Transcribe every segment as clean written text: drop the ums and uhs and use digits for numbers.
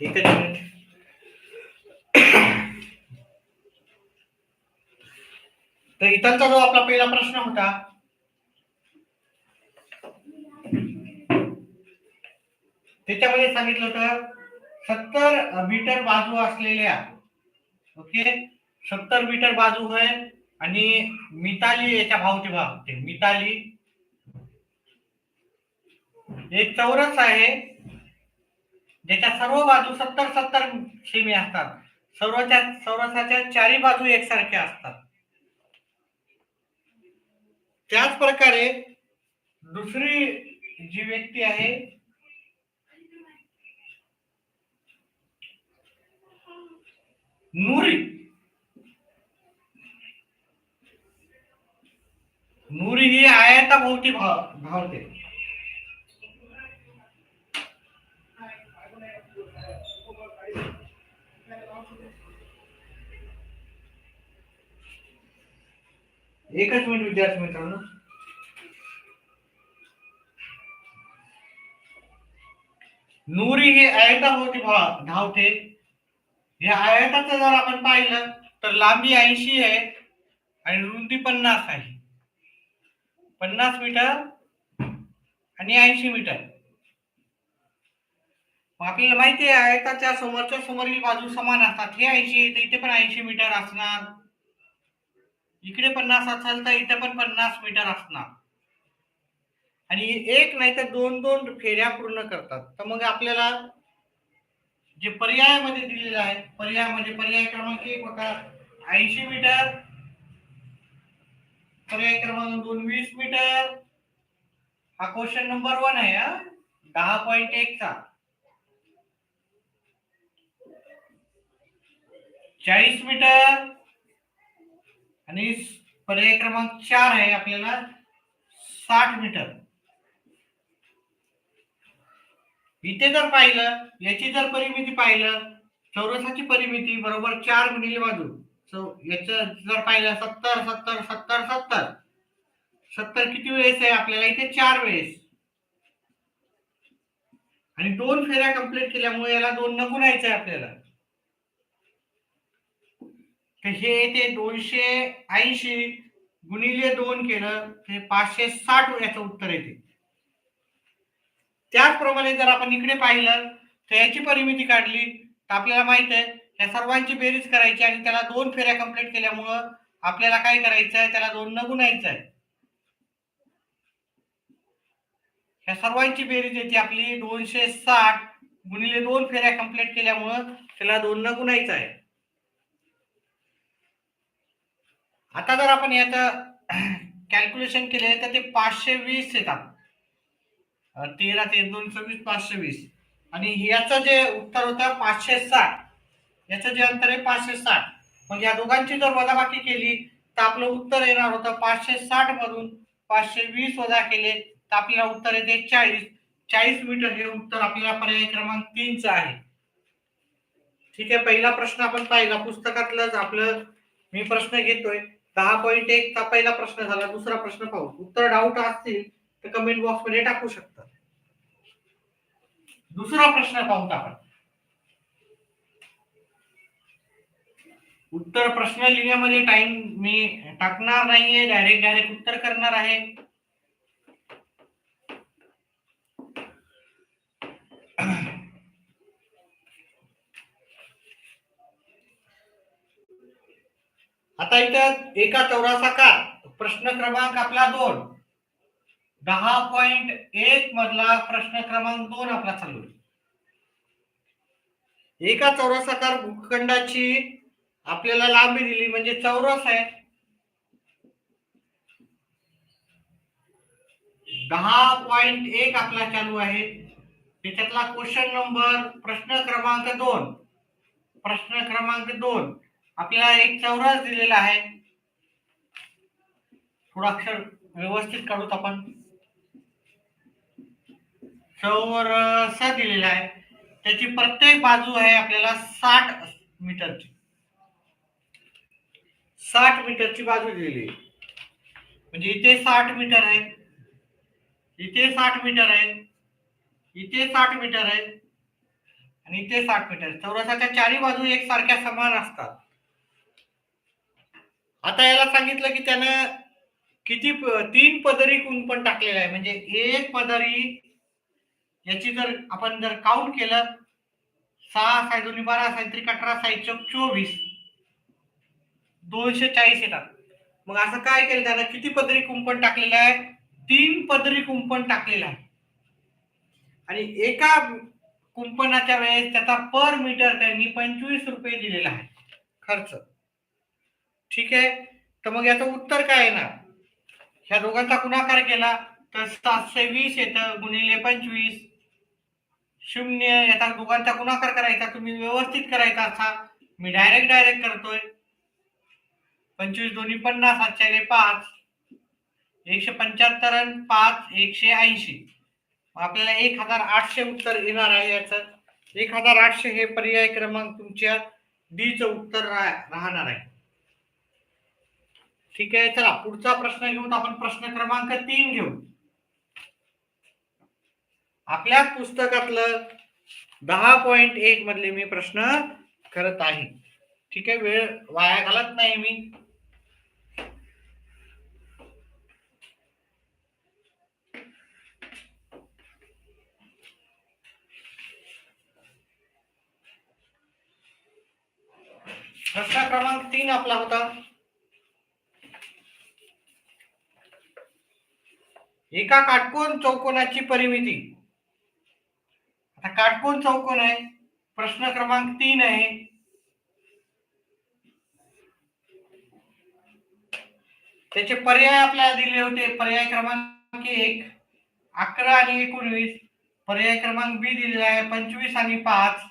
एकच मिनिट. तर इथलचा जो आपला पहिला प्रश्न होता, त्याच्यामध्ये सांगितलं होतं 70 मीटर बाजू असलेल्या, ओके, 70 मीटर बाजू आहे आणि मिताली याच्या भावचे भाग होते. मिताली एक चौरस आहे ज्याच्या सर्व बाजू 70-70 सेमी असतात. चौरसाच्या चारी बाजू एकसारख्या असतात. त्याच प्रकारे दुसरी जी व्यक्ती आहे नूरी, नूरी ही आयताभोवती धावते. एकच मिनिट विद्यार्थी मित्रांनो. नूरी ही आयताभोवती धावते. या आयताचं जर आपण पाहिलं तर लांबी 80 आहे आणि रुंदी 50 आहे. 50 मीटर आणि 80 मीटर. आपल्याला माहिती आहे आयताच्या समोरच्या समोरील बाजू समान असतात. हे 80 तर इथे पण 80 मीटर असणार. इकडे 50 असेल तर इथे पण 50 मीटर असणार. आणि एक नाही तर दोन फेऱ्या पूर्ण करतात. तर मग आपल्याला जे पर्यायामध्ये दिलेलं आहे, पर्याय क्रमांक 1 होता 80 मीटर, पर्याय क्रमांक 2 20 मीटर. हा क्वेश्चन नंबर 1 आहे. 10.1 चा 40 मीटर आणि पर्याय क्रमांक 4 आहे आपल्याला 60 मीटर. इथे जर पाहिलं, याची जर परिमिती पाहिलं, चौरसाची परिमिती बरोबर 4 गुणिले बाजू. याचं जर पाहिलं 70 70 70 70 70 किती वेळेस आहे आपल्याला इथे 4 वेळेस. आणि 2 फेऱ्या कंप्लीट केल्यामुळे याला 2 न गुणायचं आहे आपल्याला. तर हे येते 280 गुणिले 2 केलं ते 560 याचं उत्तर येते. त्याचप्रमाणे जर आपण इकडे पाहिलं तर याची परिमिती काढली तर आपल्याला माहित आहे या सर्वांची बेरीज करायची आणि त्याला 2 फेऱ्या कंप्लीट केल्यामुळं आपल्याला काय करायचं आहे, त्याला 2 न गुणायचं आहे. या सर्वांची बेरीज येते आपली 260 गुणिले 2 फेऱ्या कंप्लीट केल्यामुळं त्याला 2 न गुणायचं आहे. आता जर आपण याचं कॅल्क्युलेशन केले तर ते 520 येतात. 13 3 2 26 520. आणि याचं जे उत्तर होतं 560, याचं जे अंतर आहे 560. मग या दोघांची जर वजाबाकी केली तर आपलं उत्तर येणार होतं 560 मधून 520 वजा केले तर आपल्याला उत्तर येते 40 मीटर. हे उत्तर आपल्याला पर्याय क्रमांक 3 चं आहे. ठीक आहे, पहिला प्रश्न आपण पाहिला पुस्तकातलंच आपलं. मी प्रश्न घेतोय 10.1 चा पहिला प्रश्न झाला. दुसरा प्रश्न पाहू. उत्तर डाऊट असतील तर कमेंट बॉक्स मध्ये टाकू शकता. दुसरा प्रश्न पाहूत आपण. उत्तर प्रश्न लिहिण्यामध्ये टाइम मी टाकणार नाहीये, डायरेक्ट उत्तर करणार आहे. आता इथं एका चौरसाकार प्रश्न क्रमांक आपला 2, 10.1 मधला प्रश्न क्रमांक 2 आपला चालू आहे. एका चौरसाकार भूखंडाची आपल्याला लांबी दिली म्हणजे चौरस आहे. 10.1 आपला चालू आहे. त्याच्यातला क्वेश्चन नंबर प्रश्न क्रमांक 2 आपल्याला एक चौरस दिलेला आहे. थोडा अक्षर व्यवस्थित काढूत आपण. चौरस दिलेला आहे. त्याची प्रत्येक बाजू आहे आपल्याला 60 मीटरची. 60 मीटरची बाजू दिलेली आहे. म्हणजे इथे 60 मीटर आहे, इथे 60 मीटर आहे, इथे 60 मीटर आहे आणि ते 60 मीटर. चौरसाच्या चारी बाजू एकसारख्या समान असतात. आता याला सांगितलं की त्यानं किती 3 पदरी कुंपण टाकलेलं आहे, म्हणजे एक पदरी याची जर आपण जर काउंट केलं, 6 × 2 = 12, 6 × 3 = 18, 6 × 4 = 24, 240 येतात. मग असं काय केलं त्यानं, किती पदरी कुंपण टाकलेलं आहे? 3 पदरी कुंपण टाकलेलं आहे. आणि एका कुंपणाच्या वेळेस त्याचा पर मीटर त्यांनी 25 रुपये दिलेला आहे खर्च. ठीक आहे. तर मग याचं उत्तर काय येणार? ह्या दोघांचा गुणाकार केला तर 720 येतं गुणिले 25. 0 याचा दोघांचा गुणाकार करायचा, तुम्ही व्यवस्थित करायचा असा, मी डायरेक्ट करतोय. 25 दोन्ही 50, 7 5, 175 आणि 5 180. आपल्याला 1800 उत्तर येणार आहे याचं. 1800 हे पर्याय क्रमांक तुमच्या डी चं उत्तर राहणार आहे. ठीक आहे. चला पुढचा प्रश्न घेऊन आपण प्रश्न क्रमांक 3 घेऊ. आपल्या पुस्तकातलं 10.1 मधले मी प्रश्न करत आहे. ठीक आहे. वेळ वाया घालत नाही मी. प्रश्न क्रमांक 3 आपला होता, एका काटकोन चौकोनाची परिमिती. आता काटकोन चौकोन आहे, प्रश्न क्रमांक 3 आहे. त्याचे पर्याय आपल्याला दिले होते. पर्याय क्रमांक 1 11 आणि 19, पर्याय क्रमांक बी दिलेला आहे 25 आणि 5,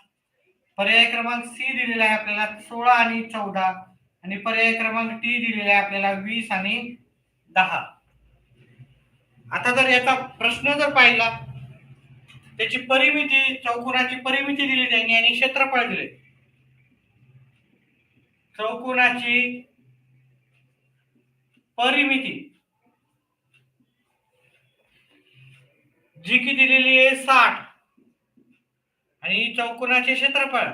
पर्याय क्रमांक सी दिलेला आहे आपल्याला 16 आणि 14, आणि पर्याय क्रमांक डी दिलेला आहे आपल्याला 20 आणि 10. आता जर याचा प्रश्न जर पाहिला, त्याची परिमिती, चौकोनाची परिमिती दिली त्यांनी आणि क्षेत्रफळ दिले. चौकोनाची परिमिती जी की दिलेली आहे 60, आणि चौकोनाचे क्षेत्रफळ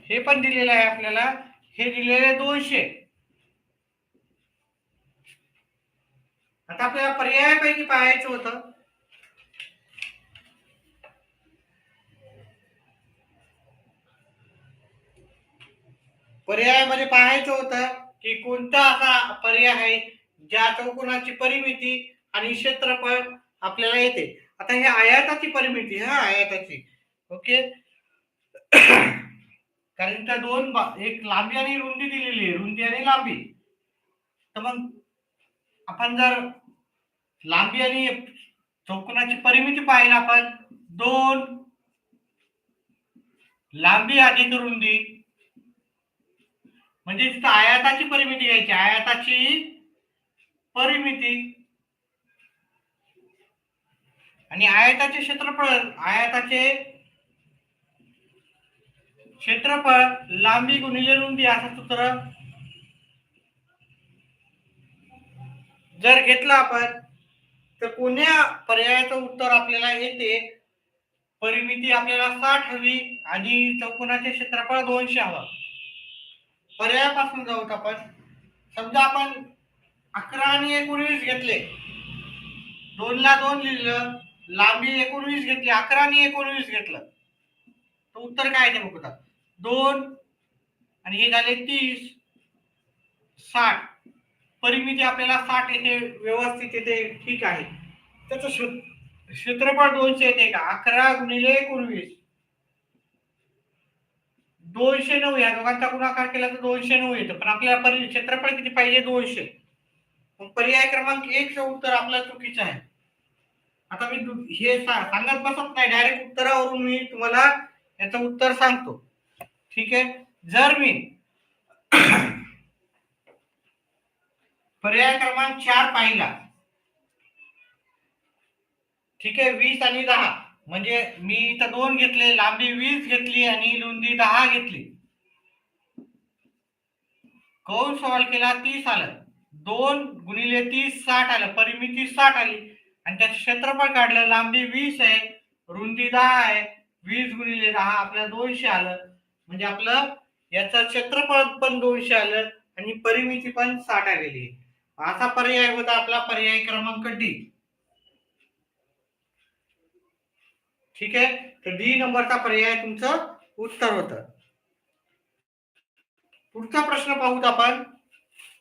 हे पण दिलेलं आहे आपल्याला, हे दिलेले 200. आता आपल्याला पर्यायापैकी पाहायचं होतं. पर्यायामध्ये पाहायचं होतं की कोणता असा पर्याय आहे ज्या चौकोनाची परिमिती आणि क्षेत्रफळ आपल्याला येते. आता हे आयताची परिमिती, आयताची. ओके. कारण त्या दोन एक लांबी आणि रुंदी दिलेली आहे, रुंदी आणि लांबी. तर मग आपण जर लांबी आणि चौकोनाची परिमिती पाहिली, आपण 2 लांबी अधिक रुंदी, म्हणजे तिथं आयताची परिमिती घ्यायची. आयताची परिमिती आणि आयताचे क्षेत्रफळ, आयताचे क्षेत्रफळ लांबी गुणिले रुंदी असं सूत्र जर घेतलं आपण, तर कोण्या पर्यायाचं उत्तर आपल्याला येते? परिमिती आपल्याला 60 हवी आणि चौकोनाचे क्षेत्रफळ 200 हवं. पर्यायापासून जाऊत आपण. समजा आपण 11 आणि 19 घेतले, 2 ला 2 लिहिलं, लांबी 19 घेतली, 11 आणि 19 घेतलं, तर उत्तर काय येते बघा. 2 आणि हे झाले 30, 60. परिमिती आपल्याला 60 येते, व्यवस्थित येते, ठीक आहे. त्याचं क्षेत्रफळ 200 येते का? 11 गुणिले 19, 209. या दोघांचा गुणाकार केला तर 209 येतं, पण आपल्याला क्षेत्रफळ किती पाहिजे? 200. मग पर्याय क्रमांक 1 चं उत्तर आपलं चुकीचं आहे. आता मी हे सांगत बसत नाही, डायरेक्ट उत्तरावरून मी तुम्हाला याचं उत्तर सांगतो. ठीक आहे. जर मी पर्याय क्रमांक 4 पाहिला, ठीक आहे, 20 आणि 10, म्हणजे मी इथं 2 घेतले, लांबी 20 घेतली आणि रुंदी 10 घेतली. कौन सॉल्व केला, 30 आलं. 2 गुणिले 30 60 आलं, परिमिती 60 आली. आणि त्याचं क्षेत्रफळ काढलं, लांबी 20 आहे, रुंदी 10 आहे, 20 गुणिले 10 आपल्याला 200 आलं. म्हणजे आपलं याचं क्षेत्रफळ पण 200 आलं आणि परिमिती पण 60 आलेली आहे. असा पर्याय होता आपला पर्याय क्रमांक डी. ठीक आहे, तर डी नंबरचा पर्याय तुमचं उत्तर होतं. पुढचा प्रश्न पाहूत आपण.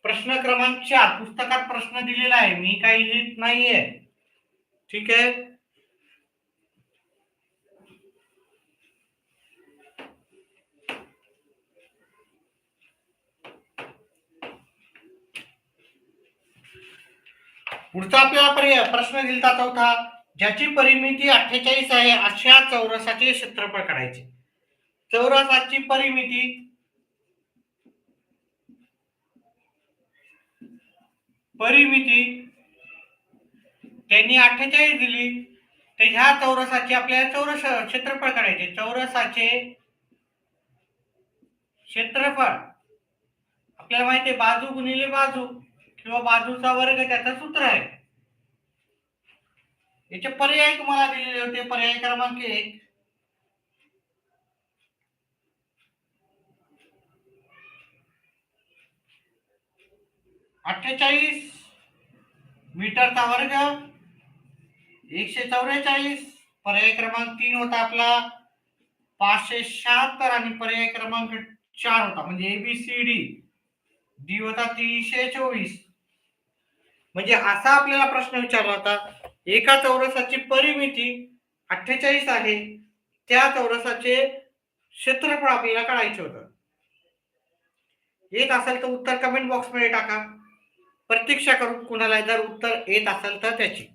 प्रश्न क्रमांक 4. पुस्तकात प्रश्न दिलेला आहे, मी काही लिहित नाहीये. ठीक आहे, पुढचा आपल्याला पर्याय प्रश्न दिलता चौथा. ज्याची परिमिती 48 आहे अशा चौरसाचे क्षेत्रफळ काढायचे. चौरसाची परिमिती त्यांनी 48 दिली, तर ह्या चौरसाचे आपल्याला चौरस क्षेत्रफळ काढायचे. चौरसाचे क्षेत्रफळ आपल्याला माहिती आहे, बाजू गुणिले बाजू किंवा बाजूचा वर्ग त्याचं सूत्र आहे. याचे पर्याय तुम्हाला दिलेले होते. पर्याय क्रमांक 1, अठ्ठेचाळीस मीटरचा वर्ग 144. पर्याय क्रमांक 3 होता आपला 576 आणि पर्याय क्रमांक 4 होता म्हणजे एबीसीडी. डी होता 324. म्हणजे असा आपल्याला प्रश्न विचारला होता, एका चौरसाची परिमिती 48 आहे, त्या चौरसाचे क्षेत्रफळ आपल्याला काढायचे होतं. येत असेल तर उत्तर कमेंट बॉक्स मध्ये टाका. प्रतीक्षा करू कुणाला जर उत्तर येत असेल तर त्याची.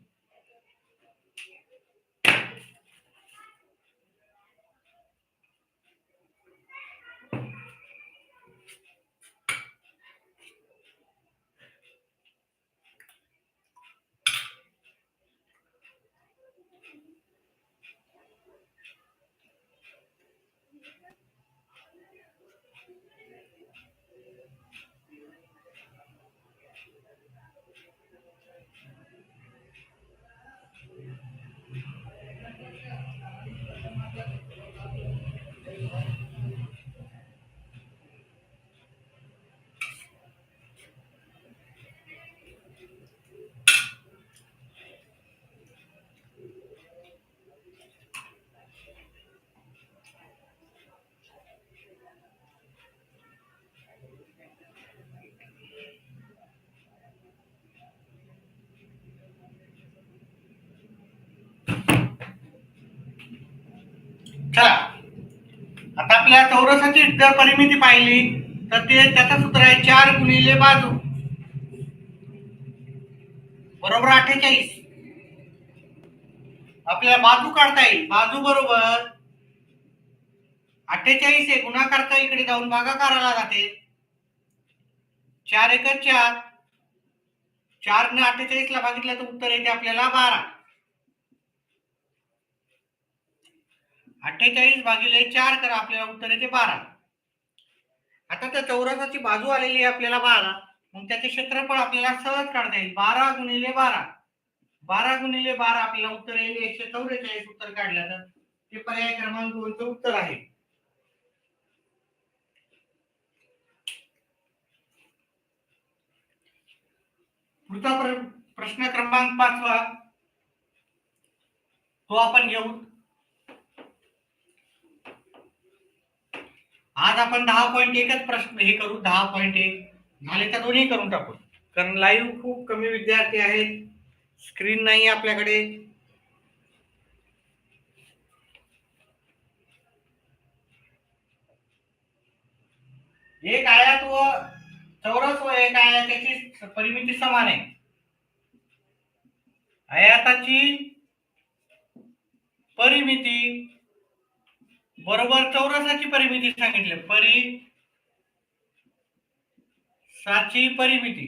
चला, आता आपल्या चौरसाची जर परिमिती पाहिली तर ते त्याचं सूत्र आहे 4 गुणिले बाजू बरोबर 48. आपल्याला बाजू काढता येईल. बाजू बरोबर 48 आहे, गुणाकारचा इकडे जाऊन भागाकाराला जाते. 4 1 4, 4 ने 48 ला भागितलं तर उत्तर येते आपल्याला 12. 48 भागिले 4 करा, आपल्याला उत्तर येते 12. आता त्या चौरसाची बाजू आलेली आहे आपल्याला 12, मग त्याचे क्षेत्रफळ आपल्याला सहज काढता येईल. 12 गुणिले 12, 12 गुणिले 12 आपल्याला उत्तर येईल 144. उत्तर काढलं तर ते पर्याय क्रमांक 2 चं उत्तर आहे. पुढचा प्रश्न क्रमांक 5 तो आपण घेऊ. आज आपण 10.1च प्रश्न हे करू. 10.1 झाले तर दोन्ही करून टाकू, कारण लाईव्ह खूप कमी विद्यार्थी आहेत, स्क्रीन नाही आपल्याकडे. एक आयत व चौरस व एक आयत त्याची परिमिती समान आहे. आयताची परिमिती बरोबर चौरसाची परिमिती सांगितली. साची परिमिती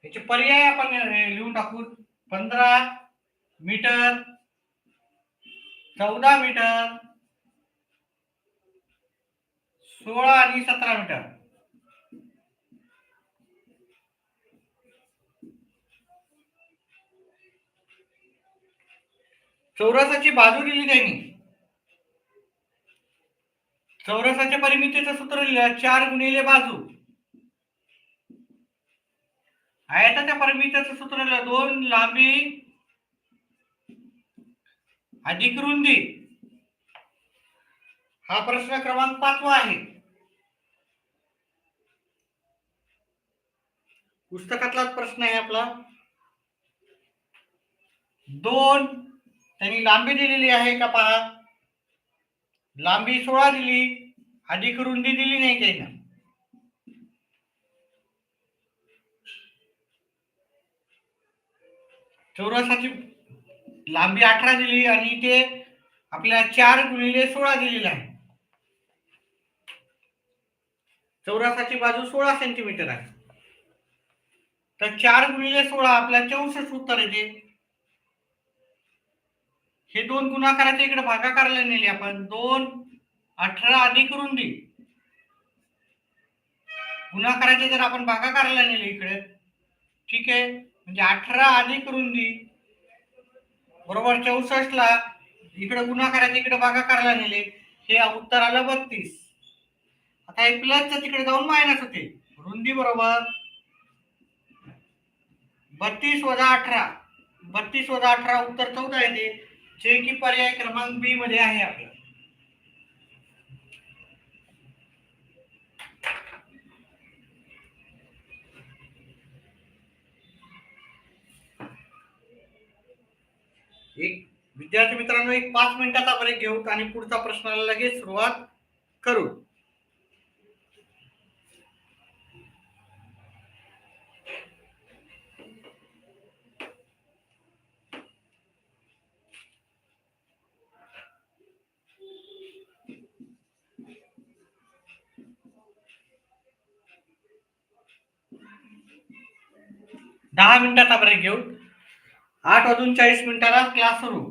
याचे पर्याय आपण लिहून टाकू. 15 मीटर, 14 मीटर, 16 आणि 17 मीटर. चौरसाची बाजू दिली त्यांनी. चौरसाच्या परिमितीचं सूत्र लिहिलं 4 गुणिले बाजू. आयताच्या परिमितीचं सूत्र लिहिलं 2 लांबी अधिक रुंदी. हा प्रश्न क्रमांक 5 आहे. पुस्तकातलाच प्रश्न आहे आपला. 2 त्यांनी लांबी दिलेली आहे का पहा. लांबी 16 दिली, अधिक रुंदी दिली नाही त्यांना. चौरसाची लांबी 18 दिली आणि ते आपल्याला 4 गुणिले 16 दिलेला आहे. चौरसाची बाजू 16 सेंटीमीटर आहे. तर 4 गुणिले 16 आपल्याला 64 उत्तर येते. हे दोन गुणाकाराच्या इकडे भागाकाराला नेले आपण. 2 18 अधिक रुंदी. गुणाकाराचे जर आपण भागाकाराला नेले इकडे, ठीक आहे, म्हणजे 18 अधिक रुंदी बरोबर 64 ला इकडे गुणाकाराच्या इकडे भागाकाराला नेले, हे उत्तर आलं 32. आता हे प्लसच्या तिकडे जाऊन मायनस होते. रुंदी बरोबर 32 वजा 18. 32 वजा 18 उत्तर 14 येते, जे की पर्याय क्रमांक बी मध्ये आहे आपला. एक विद्यार्थी मित्रांनो, एक 5 मिनिटाचा ब्रेक घेऊ आणि पुढचा प्रश्नाला लगेच सुरुवात करू. दहा मिनिटाचा ब्रेक घेऊ. 8:40 क्लास सुरू.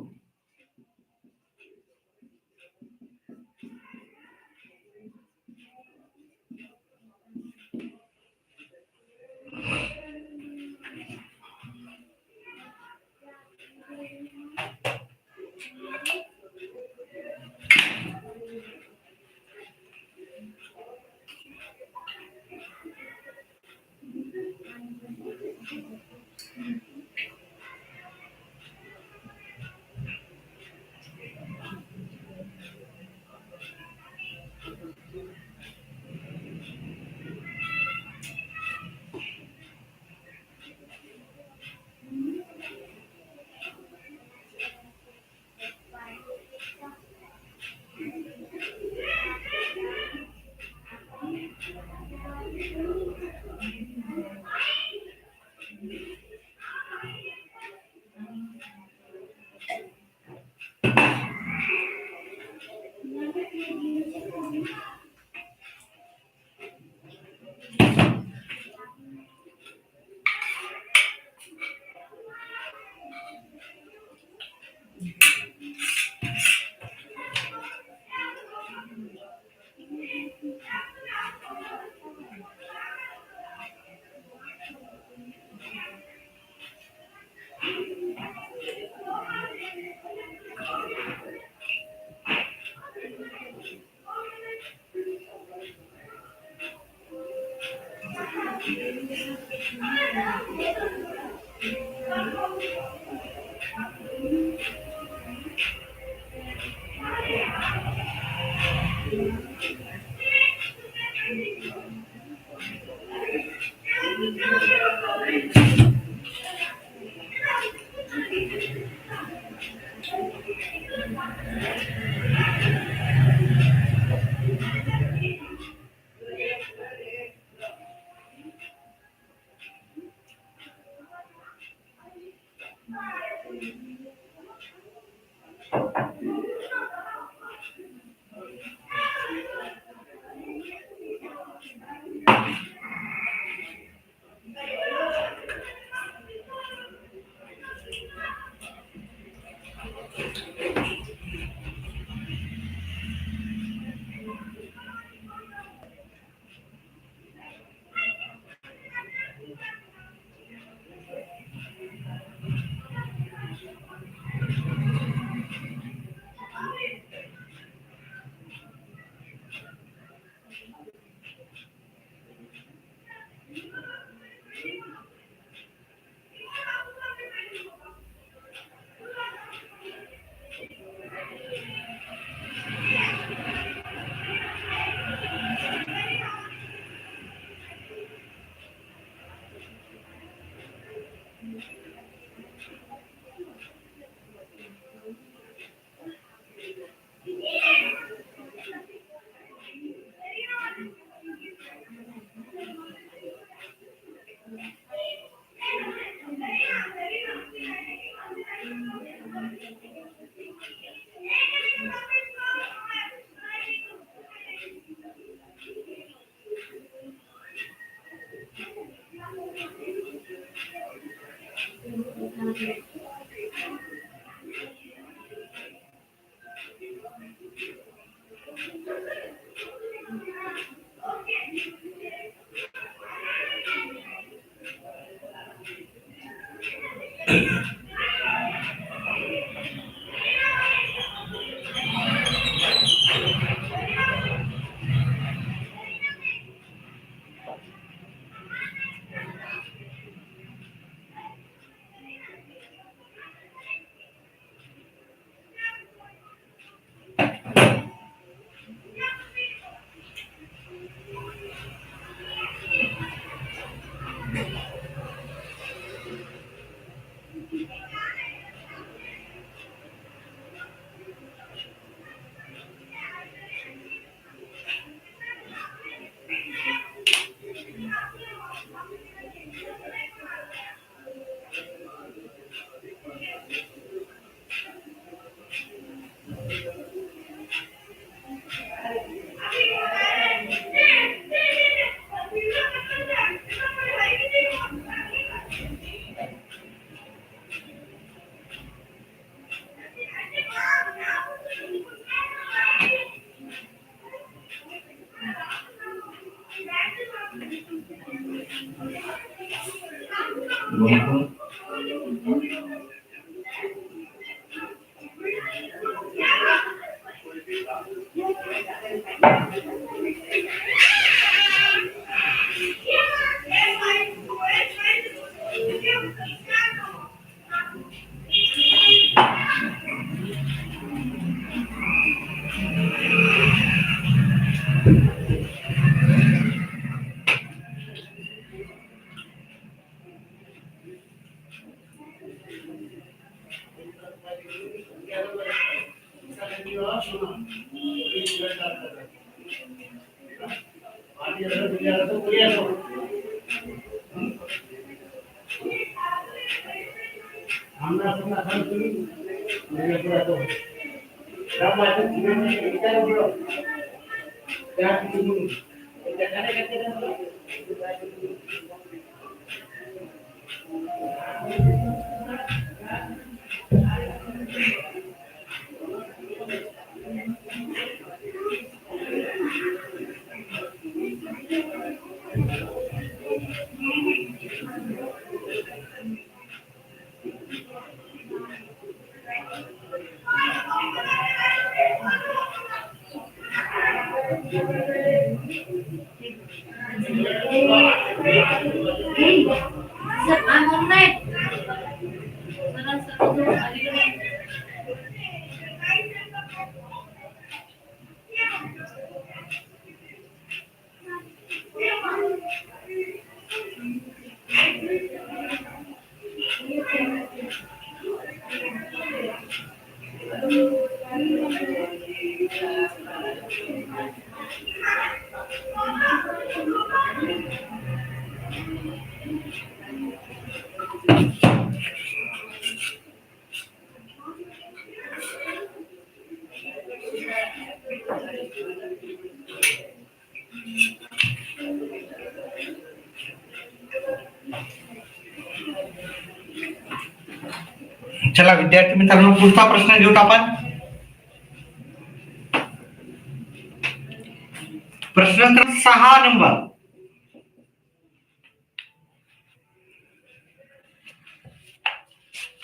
चला विद्यार्थी मित्रांनो, पुढचा प्रश्न घेऊत आपण. प्रश्न क्रमांक 6 नंबर.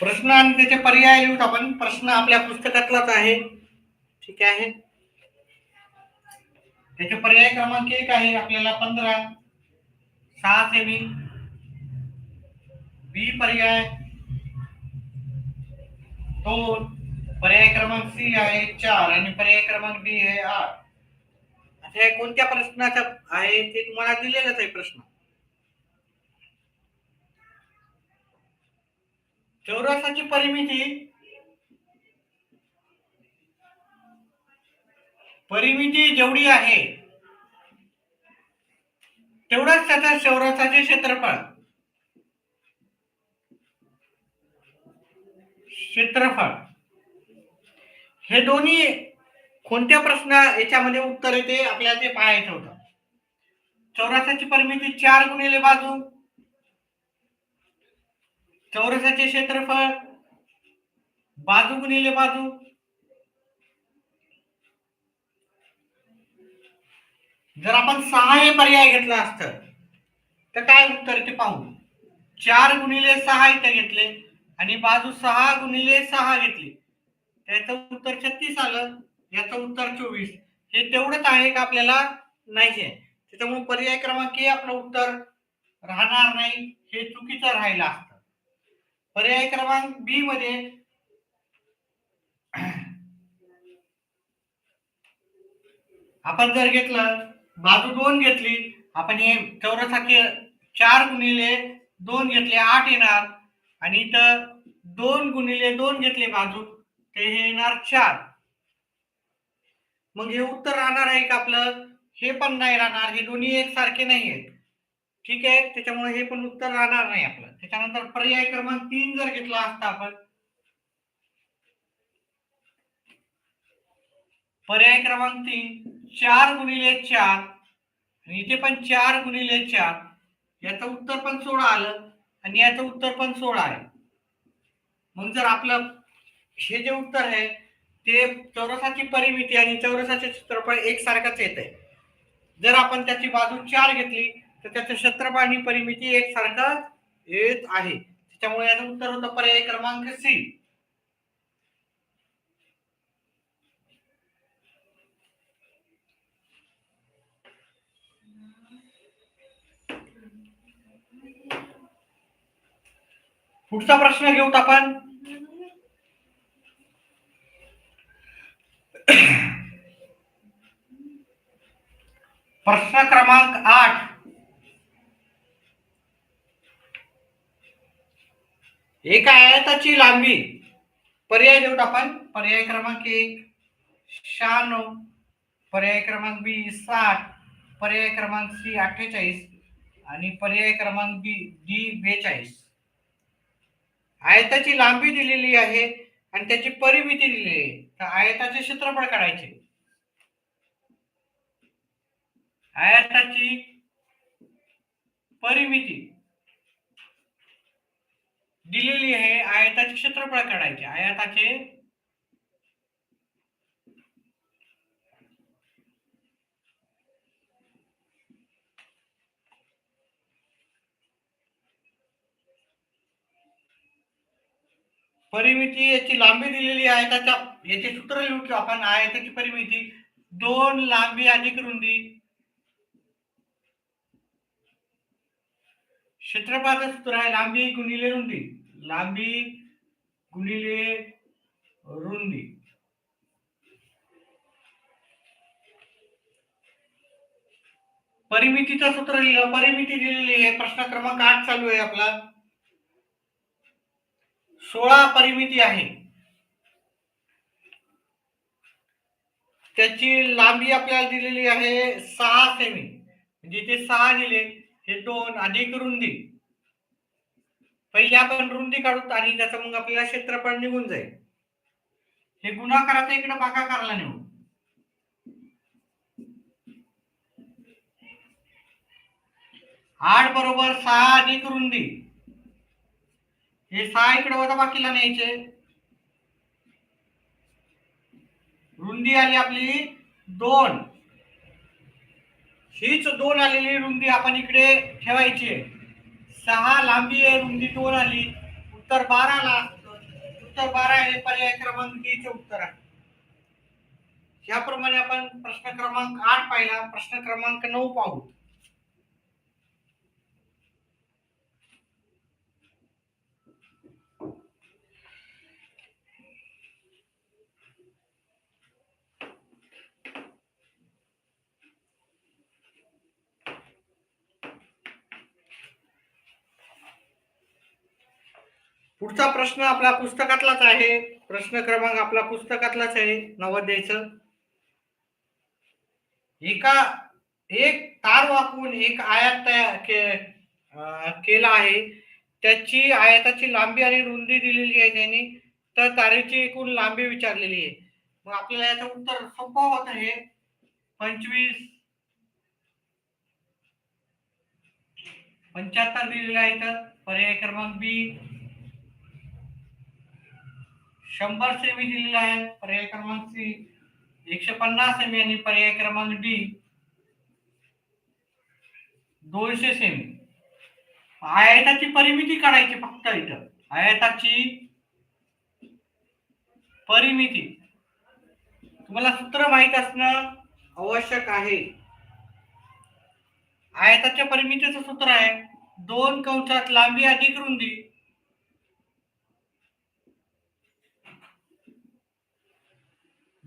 प्रश्न आणि त्याचे पर्याय लिहूत आपण. प्रश्न आपल्या पुस्तकातलाच आहे, ठीक आहे. त्याचे पर्याय क्रमांक 1 आहे आपल्याला 15, 6 सेमी. बी पर्याय 2, पर्याय क्रमांक सी आहे 4 आणि पर्याय क्रमांक डी आहे 8. हे कोणत्या प्रश्नाचा आहे ते तुम्हाला दिलेलाच आहे प्रश्न. चौरसाची परिमिती जेवढी आहे तेवढंच त्याच्या चौरसाचे क्षेत्रफळ हे दोन्ही कोणत्या प्रश्न याच्यामध्ये उत्तर येते आपल्याला ते पाहायचं होतं. चौरसाची परिमिती 4 गुणिले बाजू, चौरसाचे क्षेत्रफळ बाजू गुणिले बाजू. जर आपण 6 हे पर्याय घेतला असतं तर काय उत्तर ते पाहू. 4 गुणिले 6 इथे घेतले आणि बाजू 6 गुणिले 6 घेतली, त्याचं उत्तर 36 आलं. याचं उत्तर 24. हे तेवढंच आहे का आपल्याला? नाहीये. त्याच्यामुळे पर्याय क्रमांक ए आपलं उत्तर राहणार नाही, हे चुकीचं राहिलं असतं. पर्याय क्रमांक बी मध्ये आपण जर घेतलं, बाजू 2 घेतली आपण, हे चौरसाचे 4 गुणिले 2 घेतले 8 येणार आणि इथं 2 गुणिले 2 घेतले बाजू, ते हे येणार 4. मग हे उत्तर राहणार आहे का आपलं? हे पण नाही राहणार, हे दोन्ही एकसारखे नाही आहेत, ठीक आहे. त्याच्यामुळे हे पण उत्तर राहणार नाही आपलं. त्याच्यानंतर पर्याय क्रमांक 3 जर घेतला असता आपण, पर्याय क्रमांक 3 4 गुणिले 4 आणि इथे पण 4 गुणिले 4, याचं उत्तर पण 16 आलं आणि याचं उत्तर पण 16 आहे. मग जर आपलं हे जे उत्तर आहे ते चौरसाची परिमिती आणि चौरसाचे क्षेत्रफळ एकसारखंच येत आहे. जर आपण त्याची बाजू 4 घेतली तर त्याचं क्षेत्रफळ आणि परिमिती एकसारखं येत आहे, त्याच्यामुळे याचं उत्तर होतं पर्याय क्रमांक सी. पुढचा प्रश्न घेऊत आपण. प्रश्न क्रमांक 8. एका आयताची लांबी, पर्याय देऊत आपण. पर्याय क्रमांक 1 96, पर्याय क्रमांक बी 60, पर्याय क्रमांक सी 48 आणि पर्याय क्रमांक डी 42. आयताची लांबी दिलेली आहे आणि त्याची परिमिती दिलेली आहे. तर आयताचे क्षेत्रफळ काढायचे. आयताची परिमिती दिलेली आहे, आयताचे क्षेत्रफळ काढायचे. आयताचे परिमिती, याची लांबी दिलेली आहे, त्याच्या याचे सूत्र लिहू आपण. आयताची परिमिती 2 लांबी अधिक रुंदी, क्षेत्रफळाचं सूत्र आहे लांबी गुणिले रुंदी. लांबी गुणिले रुंदी. परिमितीचं सूत्र लिहिलं. परिमिती दिलेली आहे. प्रश्न क्रमांक 8 चालू आहे आपला. 16 परिमिती आहे. त्याची लांबी आपल्याला दिलेली आहे 6 सेमी. म्हणजे ते 6 दिले, हे 2 अधिक रुंदी. पहिले आपण रुंदी काढू आणि त्याचं मग आपल्याला क्षेत्रफळ निघून जाईल. हे गुणाकाराचा इकडे भागाकाराला नेऊ. 8 बरोबर 6 अधिक रुंदी. हे 6 इकडे वजाबाकीला न्यायचे. रुंदी आली आपली 2. हीच 2 आलेली रुंदी आपण इकडे ठेवायची आहे. 6 लांबी आहे, रुंदी 2 आली. उत्तर 12 ला. उत्तर 12 हे पर्याय क्रमांक डी चे उत्तर आहे. याप्रमाणे आपण प्रश्न क्रमांक 8 पाहिला. प्रश्न क्रमांक 9 पाहू. पुढचा प्रश्न आपला पुस्तकातलाच आहे. प्रश्न क्रमांक आपला पुस्तकातलाच आहे, नवोदयचं. एक तार वाकवून एक आयत तयार केला आहे. त्याची आयताची लांबी आणि रुंदी दिलेली आहे त्यांनी. तर तारेची एकूण लांबी विचारलेली आहे. मग आपल्याला याचं उत्तर सोपं होत आहे. 25 75 दिलेलं आहे. तर पर्याय क्रमांक बी 100 सेमी दिलेला आहे. पर्याय क्रमांक सी 150 सेमी आणि पर्याय क्रमांक डी 200 सेमी. आयताची परिमिती काढायची फक्त इथं. आयताची परिमिती तुम्हाला सूत्र माहित असणं आवश्यक आहे. आयताच्या परिमितीचं सूत्र आहे 2 कंसात लांबी अधिक रुंदी.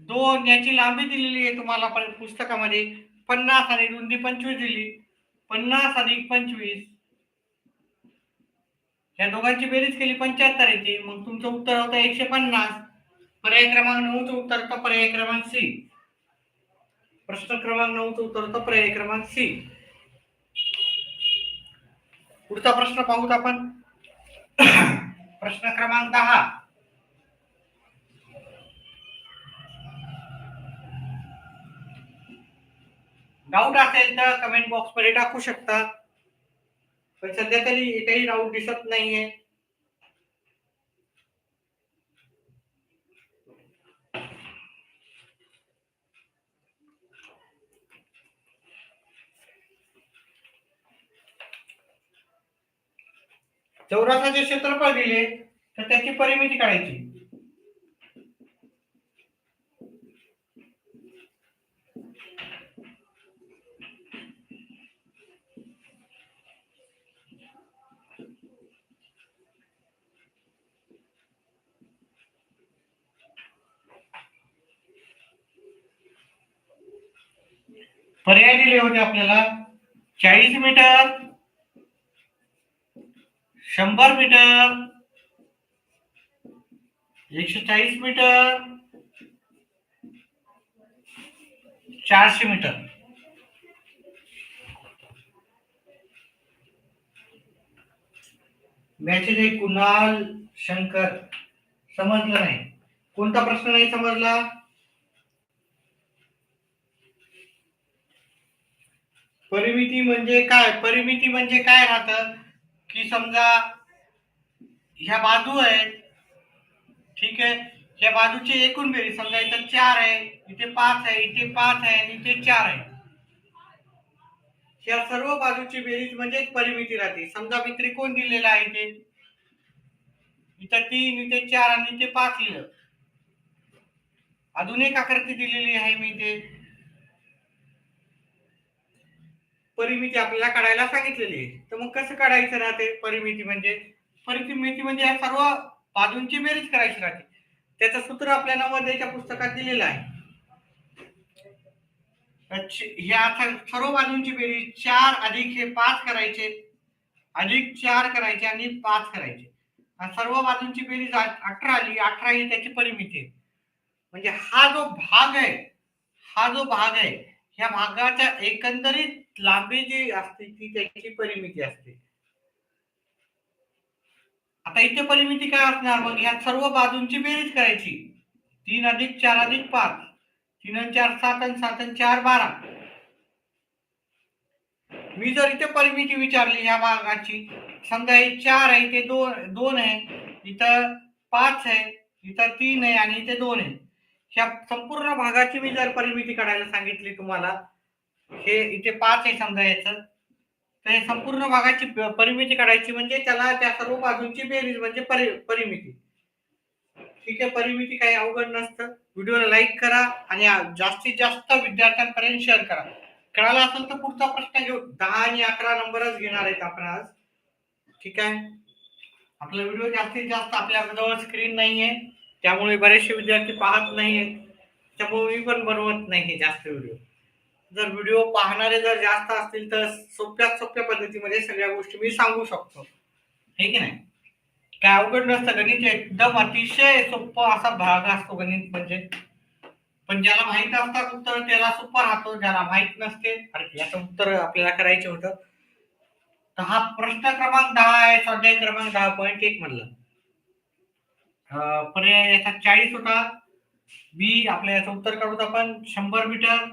2 याची लांबी दिलेली आहे तुम्हाला पुस्तकामध्ये 50 आणि रुंदी 25 दिली. 50 अधिक 25, या दोघांची बेरीज केली 75 येते. मग तुमचं उत्तर होतं 150. पर्याय क्रमांक 9 चं उत्तर होतं पर्याय क्रमांक सी. प्रश्न क्रमांक 9 चं उत्तर होतं पर्याय क्रमांक सी. पुढचा प्रश्न पाहूत आपण. प्रश्न क्रमांक 10. डाऊट असेल तर कमेंट बॉक्स मध्ये टाकू शकता. पण सध्या तरी एकही डाऊट दिसत नाहीये. चौरसाचे क्षेत्रफळ दिले तर त्याची परिमिती काढायची. पर्याय दिले होते आपल्याला 40 metre, 100 metre, 140 metre, 400 metre. Message आहे कुणाल शंकर. समजलं नाही. कोणता प्रश्न नाही समजला? परिमिती म्हणजे काय? परिमिती म्हणजे काय राहतं की समजा ह्या बाजू आहेत, ठीक आहे, या बाजूची एकूण बेरीज समजा इथं 4 आहे, इथे 5 आहे, इथे 5 आहे आणि इथे 4 आहे. या सर्व बाजूची बेरीज म्हणजे परिमिती राहते. समजा मी त्रिकोण दिलेला आहे, इथे इथं 3, इथे 4 आणि इथे 5 लिहिलं. अजून एक आकृती दिलेली आहे मी इथे. परिमिती आपल्याला काढायला सांगितलेली आहे. तर मग कसं काढायचं राहते परिमिती म्हणजे? परिमिती म्हणजे या सर्व बाजूंची बेरीज करायची राहते. त्याचं सूत्र आपल्या नवोदयच्या पुस्तकात दिलेलं आहे. ह्या सर्व बाजूंची बेरीज 4 अधिक हे 5 करायचे, अधिक 4 करायचे आणि 5 करायचे. सर्व बाजूंची बेरीज 18 आली. 18 ही त्याची परिमिती आहे. म्हणजे हा जो भाग आहे, ह्या भागाच्या एकंदरीत लांबी जी असते ती त्याची परिमिती असते. आता इथे परिमिती काय असणार? मग ह्या सर्व बाजूंची बेरीज करायची. 3 अधिक 4 अधिक 5, 3 आणि 4 7 आणि 7 आणि 4 12. मी जर इथे परिमिती विचारली ह्या भागाची, समजा हे 4 आहे, इथे 2 आहे, इथं 5 आहे, इथं 3 आहे आणि इथे 2 आहे. ह्या संपूर्ण भागाची मी जर परिमिती काढायला सांगितली तुम्हाला, हे इथे 5 आहे समजा याचं, तर हे संपूर्ण भागाची परिमिती काढायची म्हणजे त्याला त्या सर्व बाजूंची बेरीज म्हणजे परिमिती. ठीक आहे, परिमिती काही अवघड नसतं. व्हिडिओला लाईक करा आणि जास्तीत जास्त विद्यार्थ्यांपर्यंत शेअर करा. कळाला असेल तर पुढचा प्रश्न घेऊ. 10 आणि 11 नंबरच घेणार आहेत आपण आज. ठीक आहे, आपला व्हिडिओ जास्तीत जास्त आपल्या जवळ स्क्रीन नाहीये, त्यामुळे बरेचसे विद्यार्थी पाहत नाहीये, त्यामुळे मी पण बनवत नाही जास्त व्हिडिओ. जर व्हिडिओ पाहणारे जर जास्त असतील तर सोप्या पद्धतीमध्ये सगळ्या गोष्टी मी सांगू शकतो, हे की नाही? काय अवघड नसतं. गणित एकदम अतिशय सोपं असा भाग असतो गणित म्हणजे. पण ज्याला माहित असतात उत्तर त्याला सोपं राहतो, ज्याला माहित नसते अरे याचं उत्तर आपल्याला करायचं होतं. तर हा प्रश्न क्रमांक 10 आहे, स्वाध्याय क्रमांक 10.1 मधला. पर्याय याचा 40 होता. बी आपल्या याचं उत्तर काढूत आपण 100 मीटर,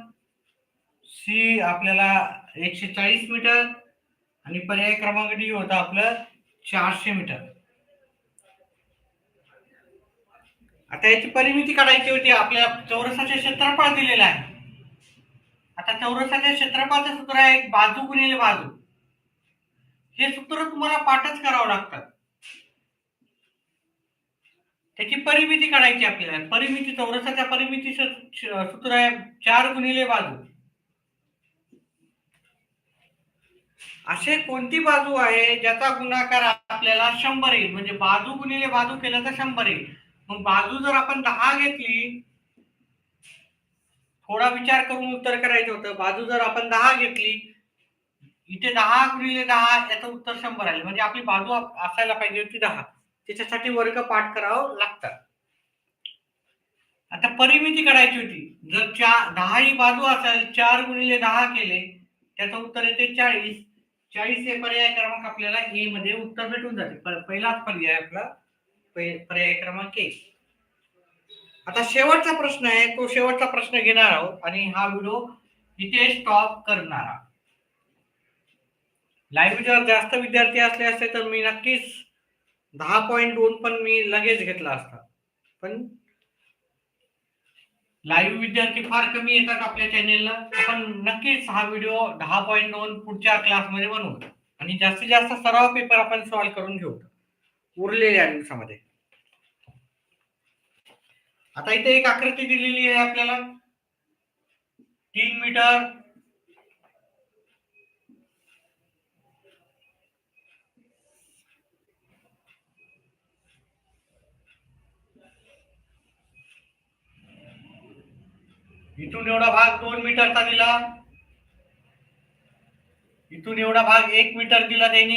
सी आपल्याला 140 मीटर आणि पर्याय क्रमांक डी होता आपलं 400 मीटर. आता याची परिमिती काढायची होती. आपल्या चौरसाचे क्षेत्रफळ दिलेलं आहे. आता चौरसाच्या क्षेत्रफळाचं सूत्र आहे बाजू गुणिले बाजू. हे सूत्र तुम्हाला पाठच करावं लागतं. त्याची परिमिती काढायची आपल्याला. परिमिती चौरसाच्या परिमितीचं सूत्र आहे 4 गुणिले बाजू. असे कोणती बाजू आहे ज्याचा गुणाकार आपल्याला 100 येईल? म्हणजे बाजू गुणिले बाजू केलं तर 100 येईल. मग बाजू जर आपण 10 घेतली, थोडा विचार करून उत्तर करायचं होतं. बाजू जर आपण 10 घेतली, इथे 10 गुणिले 10 याचं उत्तर 100 आलं. म्हणजे आपली बाजू असायला पाहिजे होती 10. त्याच्यासाठी वर्ग पाठ करावं लागतं. आता परिमिती काढायची होती. जर 10 ही बाजू असेल, 4 गुणिले 10 केले त्याचं उत्तर येते 40. 40 हे पर्याय क्रमांक आपल्याला ए मध्ये उत्तर भेटून जाते. पहिलाच पर्याय आपला पर्याय क्रमांक 1. आता शेवटचा प्रश्न आहे, तो शेवटचा प्रश्न घेणार आहोत आणि हा व्हिडिओ इथे स्टॉप करणार आहोत. लाईव्ह जर जास्त विद्यार्थी असले असते तर मी नक्कीच 10.2 पण मी लगेच घेतला असता. पण लाईव्ह विद्यार्थी फार कमी येतात आपल्या चॅनेलला. आपण नक्कीच हा व्हिडिओ 10.2 पुढच्या क्लासमध्ये बनवू आणि जास्तीत जास्त सराव पेपर आपण सॉल्व्ह करून घेऊ. उरलेल्या दिवसामध्ये. आता इथे एक आकृती दिलेली आहे आपल्याला 3 मीटर, इथून एवढा भाग 2 मीटरचा दिला, इथून एवढा भाग 1 मीटर दिला त्यांनी,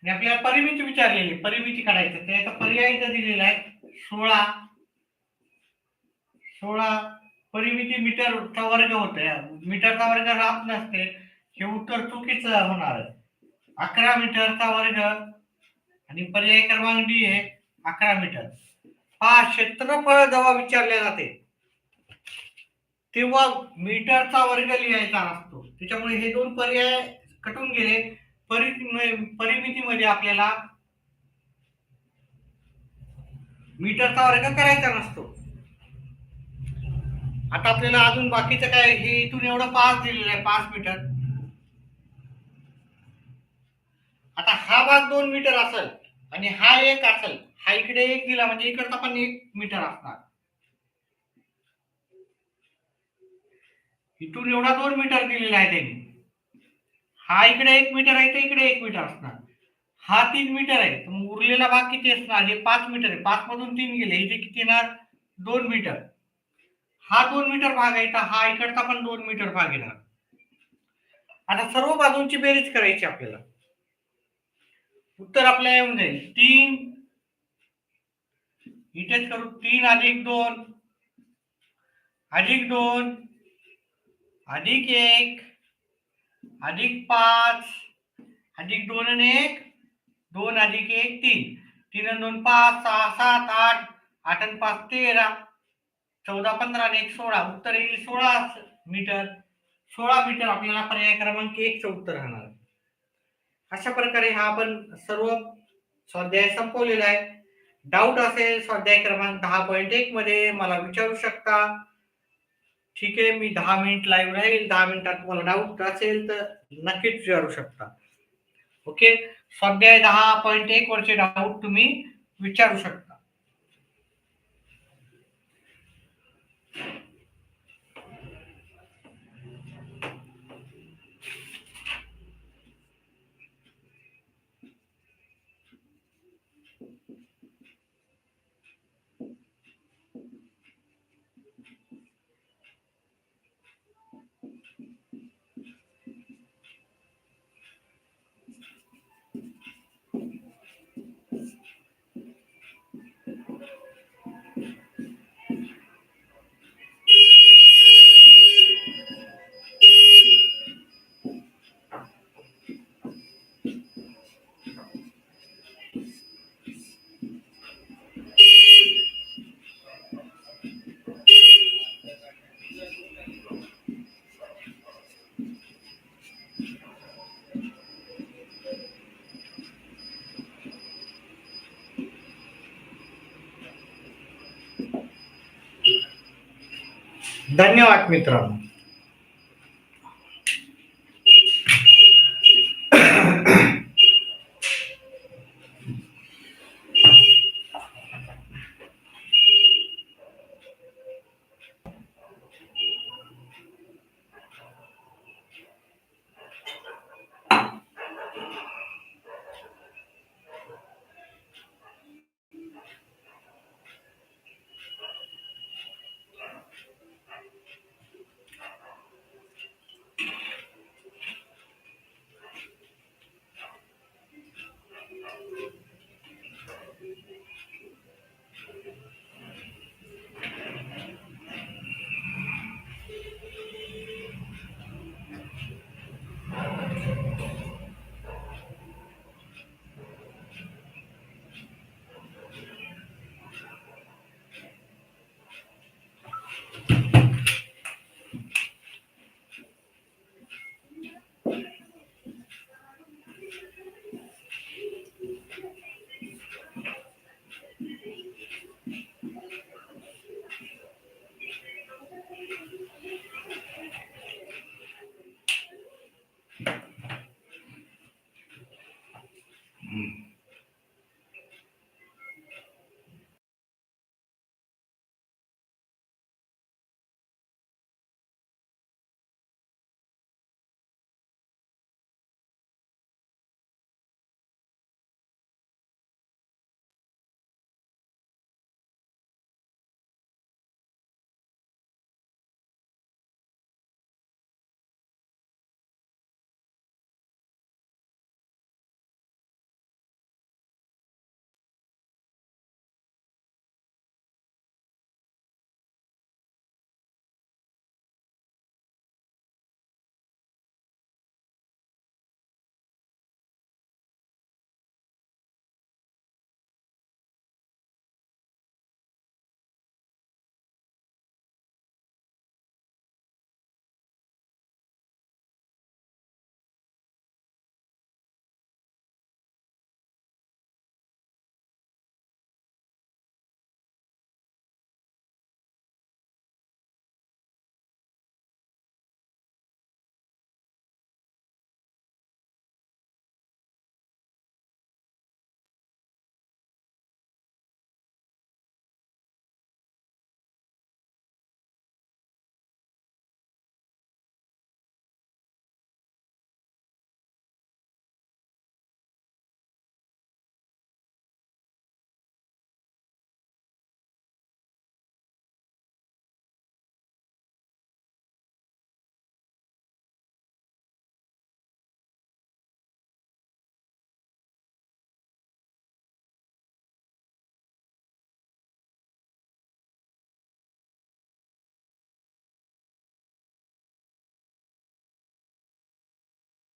आणि आपल्याला परिमिती विचारलेली, परिमिती काढायचं. त्याचा पर्याय इथं दिलेला आहे 16 परिमिती मीटरचा वर्ग होते. मीटरचा वर्ग राहत नसते, हे उत्तर चुकीचं होणार आहे. 11 मीटरचा वर्ग आणि पर्याय क्रमांक डी आहे 11 मीटर. हा क्षेत्रफळ जेव्हा विचारले जाते तेव्हा मीटरचा वर्ग लिहायचा नसतो, त्याच्यामुळे हे दोन पर्याय कटून गेले. परिमितीमध्ये आपल्याला मीटरचा वर्ग करायचा नसतो. आता आपल्याला अजून बाकीचं काय, हे इथून एवढं 5 दिलेलं आहे, 5 मीटर. आता हा भाग 2 मीटर असेल आणि हा 1 असेल, हा इकडे 1 दिला म्हणजे इकडचा पण 1 मीटर असणार. इथून एवढा 2 मीटर दिलेला आहे त्यांनी, हा इकडे 1 मीटर आहे तर इकडे 1 मीटर असणार. हा 3 मीटर आहे, तर मग उरलेला भाग किती असणार? हे 5 मीटर आहे, 5 मधून 3 गेले, इथे किती येणार? 2 मीटर. हा 2 मीटर भाग आहे, तर हा इकडचा पण 2 मीटर भाग येणार. आता सर्व बाजूंची बेरीज करायची आपल्याला. उत्तर आपल्याला येऊन जाईल 3, इथेच करू, 3 अधिक 2 अधिक 2 अधिक 1 अधिक 5 अधिक 2 आणि 1 2 अधिक 1 3 3 आणि 2 5 6 7 8 8 आणि 5 13 14 15 आणि 1 16. उत्तर येईल 16 मीटर. 16 मीटर आपल्याला पर्याय क्रमांक 1 चं उत्तर राहणार. अशा प्रकारे हा आपण सर्व स्वाध्याय संपवलेला आहे. डाऊट असेल स्वाध्याय क्रमांक 10.1 मध्ये मला विचारू शकता. ठीक आहे, मी 10 मिनिट लाईव्ह राहील. 10 मिनिटात तुम्हाला डाऊट असेल तर नक्कीच विचारू शकता. ओके, स्वाध्याय 10.1 वरचे डाऊट तुम्ही विचारू शकता. धन्यवाद मित्रांनो.